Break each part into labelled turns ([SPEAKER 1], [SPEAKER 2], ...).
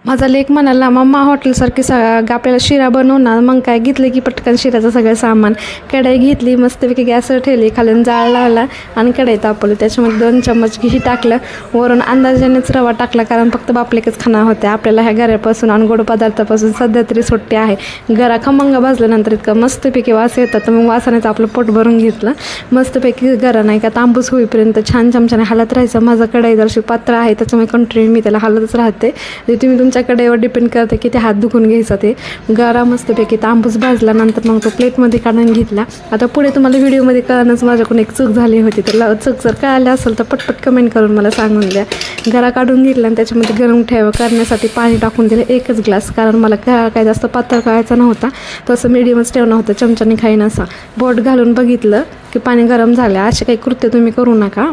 [SPEAKER 1] माझा लेक म्हणाला, मम्मा हॉटेलसारखी आपल्याला शिरा बनवणार. मग काय घेतलं की पटकन शिऱ्याचं सगळं सामान. कढई घेतली, मस्तपैकी गॅसवर ठेवली, खालून जाळ लावला आणि कढई तापवली. त्याच्यामध्ये 2 चम्मच घी टाकलं. वरून अंदाजानेच रवा टाकला, कारण फक्त बापलेकच खाणार होते. आपल्याला ह्या गऱ्यापासून आणि गोड पदार्थापासून सध्या तरी सुट्टी आहे. गरा खमंग भाजल्यानंतर इतकं मस्तपैकी वास येतात, तर मग वासानेच आपलं पोट भरून घेतलं. मस्तपैकी गरा नाही का तांबूस होईपर्यंत छान चमच्याने हलत राहायचं. माझा कढई जरशी पात्र आहे, त्याच्यामुळे कंटिन्यू मी त्याला हलतच राहते. तुम्ही तुमच्या कढईवर डिपेंड करते की ते हात दुखून घ्यायचा. ते गरा मस्तपैकी तांबूस भाजल्यानंतर मग तो प्लेटमध्ये काढून घेतला. आता पुढे तुम्हाला व्हिडिओमध्ये कळणंच माझ्याकडून एक चूक झाली होती, तर चूक जर कळाली असेल तर पटपट कमेंट करून मला सांगून द्या. गरा काढून घेतला आणि त्याच्यामध्ये गरम करण्यासाठी पाणी टाकून दिलं 1 ग्लास, कारण मला गरा काय जास्त पातळ करायचा नव्हता, तसं मिडियमच ठेवणं होतं, चमच्याने खाईन असा. बोट घालून बघितलं की पाणी गरम झालं. असे काही कृत्य तुम्ही करू नका.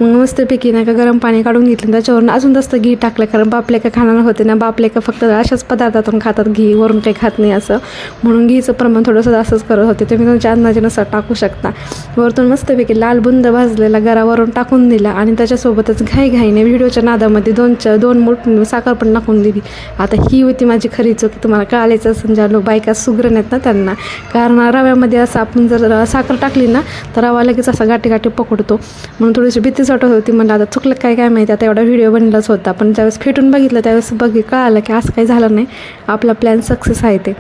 [SPEAKER 1] मग मस्तपैकी नाही का गरम पाणी काढून घेतलं, त्याच्यावरून अजून जास्त घी टाकलं, कारण बापले का खाणार होते ना. बापले का फक्त अशाच पदार्थातून खातात, घी वरून काही खात नाही असं, म्हणून घीचं प्रमाण थोडंसं जास्तच करत होते. तुम्ही तुमच्या अंदाजानुसार टाकू शकता. वरतून मस्तपैकी लाल बुंद भाजलेला गरा वरून टाकून दिला आणि त्याच्यासोबतच घाईघाईने व्हिडिओच्या नादामध्ये 2 मूठ साखर पण टाकून दिली. आता ही होती माझी खरी चूक. तुम्हाला कळायचं असेल, ज्या बायका सुगरण आहेत ना त्यांना, कारण रव्यामध्ये असं आपण जर साखर टाकली ना तर रवा लगेच असा गाठी पकडतो, म्हणून थोडीशी भीतीच वाटत होती. म्हणलं आता चुकलं काय माहिती. आता एवढा व्हिडिओ बनलाच होता, पण ज्यावेळेस फेटून बघितलं त्यावेळेस कळालं की असं काही झालं नाही, आपला प्लॅन सक्सेस आहे. ते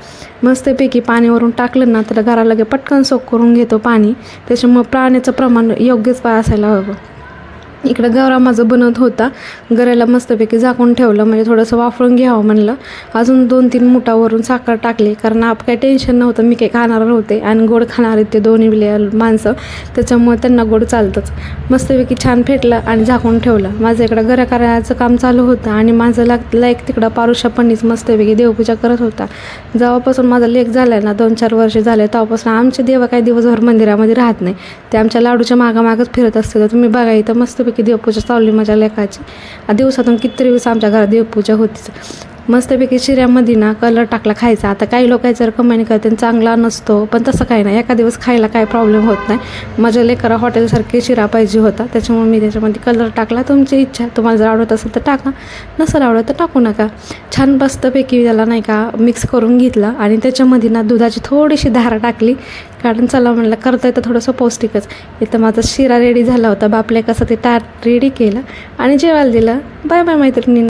[SPEAKER 1] मस्तपैकी पाणीवरून टाकलं ना तर गरा लगे पटकन सोक करून घेतो पाणी. त्याच्यामुळे पाण्याचं प्रमाण योग्यच असायला हवं. इकडं गरा माझं बनत होता. गऱ्याला मस्तपैकी झाकून ठेवलं, म्हणजे थोडंसं वाफळून घ्यावं म्हणलं. अजून 2-3 मुठावरून साखर टाकली, कारण काही टेन्शन नव्हतं, मी काही खाणार नव्हते आणि गोड खाणार आहेत ते दोन्ही माणसं, त्याच्यामुळे त्यांना गोड चालतंच. मस्तपैकी छान फेटलं आणि झाकून ठेवलं. माझं इकडं गरा करायचं काम चालू होतं आणि माझं लाईक तिकडं पारुषा पणीच मस्तपैकी देवपूजा करत होता. जेव्हापासून माझा लेक झाला आहे ना, 2-4 वर्ष झाले, तेव्हापासून आमचे देव काही दिवसभर मंदिरामध्ये राहत नाही. ते आमच्या लाडूच्या मागच फिरत असते. तर तुम्ही बघा इथं मस्त की देवपूजा चालली माझ्या लेकाची. दिवसातून कितीतरी दिवस आमच्या घरात देवपूजा होतीच. मस्तपैकी शिऱ्यामध्ये ना कलर टाकला खायचा. आता काही लोक जर कमेंट करते चांगला नसतो, पण तसं काही नाही, एका दिवस खायला काय प्रॉब्लेम होत नाही. माझ्या लेकरा हॉटेलसारखे शिरा पाहिजे होता, त्याच्यामुळे मी त्याच्यामध्ये कलर टाकला. तुमची इच्छा, तुम्हाला जर आवडत असेल तर टाका, नसेल आवडत तर टाकू नका. छान मस्तपैकी त्याला नाही का मिक्स करून घेतलं आणि त्याच्यामध्ये ना दुधाची थोडीशी धार टाकली, कारण चला म्हणलं करता येतं थोडंसं पौष्टिकच. इथं माझा शिरा रेडी झाला होता. बापले कसं ते ताट रेडी केलं आणि जेवायला दिलं. बाय बाय मैत्रिणी.